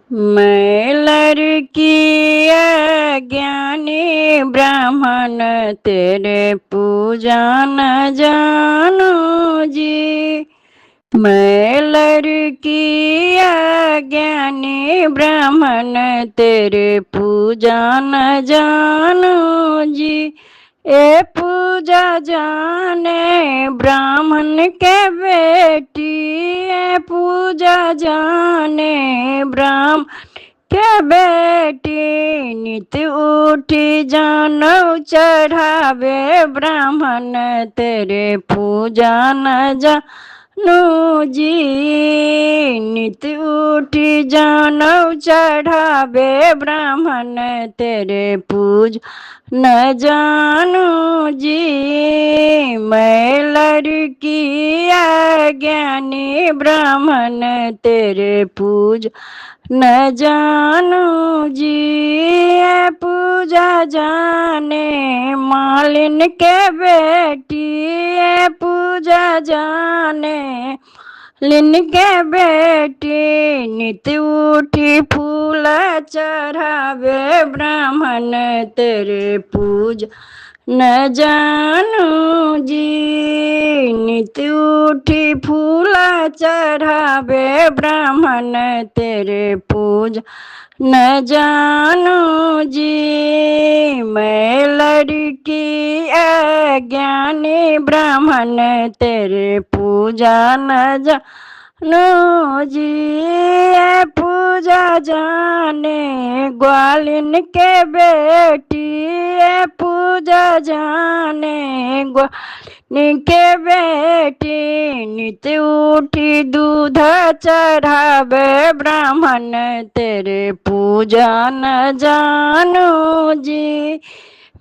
मैं लड़की अज्ञानी ब्राह्मण तेरे पूजा न जानू जी। मैं लड़की अज्ञानी ब्राह्मण तेरे पूजा न जानू जी। ए पूजा जाने ब्राह्मण के बेटी, ए पूजा जाने ब्राह्मण के बेटी। नित उठी जानव चढ़ावे ब्राह्मण तेरे पूजा न जानू जी। नित उठी जानव चढ़ावे ब्राह्मण तेरे पूज न जानू जी। मैं लड़की अज्ञानी ब्राह्मण तेरे पूज न जानू जी। ये पूजा जाने मालिन के बेटी, ये पूजा जाने लिन के बेटी। नित उठी फूल चढ़ावे ब्राह्मण तेरे पूज न जानू जी। नित उठी फूल चढ़ावे ब्राह्मण तेरे पूज न जानू जी। मैं लड़की अज्ञानी ब्राह्मण तेरे पूजा न जानू जी। ये पूजा जाने ग्वालिन के बेटी, ये पूजा जाने ग्वालिन के बेटी। नित उठी दूध चढ़ावे ब्राह्मण तेरे पूजा न जानू जी।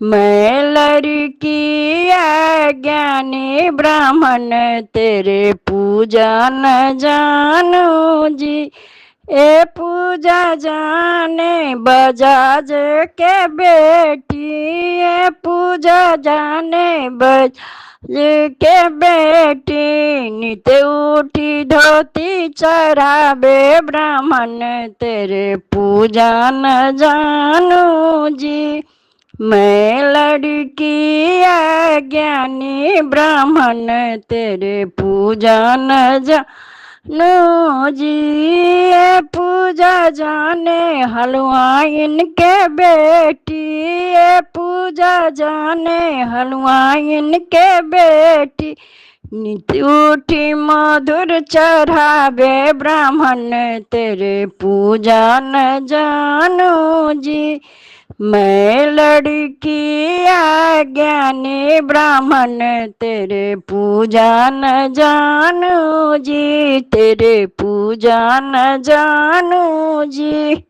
मैं लड़की अज्ञानी ब्राह्मण तेरे पूजा न जानू जी। ए पूजा जाने बजाज के बेटी, ए पूजा जाने बजाज के बेटी। नित उठी धोती चढ़ावे ब्राह्मण तेरे पूजा न जानू जी। मैं लड़की अज्ञानी ब्राह्मण तेरे पूजा न जानू जी। ये पूजा जाने हलवाइन के बेटी, ये पूजा जाने हलवाइन के बेटी। नित उठी मधुर चढ़ावे ब्राह्मण तेरे पूजा न जानू जी। मैं लड़की अज्ञानी ब्राह्मण तेरे पूजा न जानू जी। तेरे पूजा न जानू जी।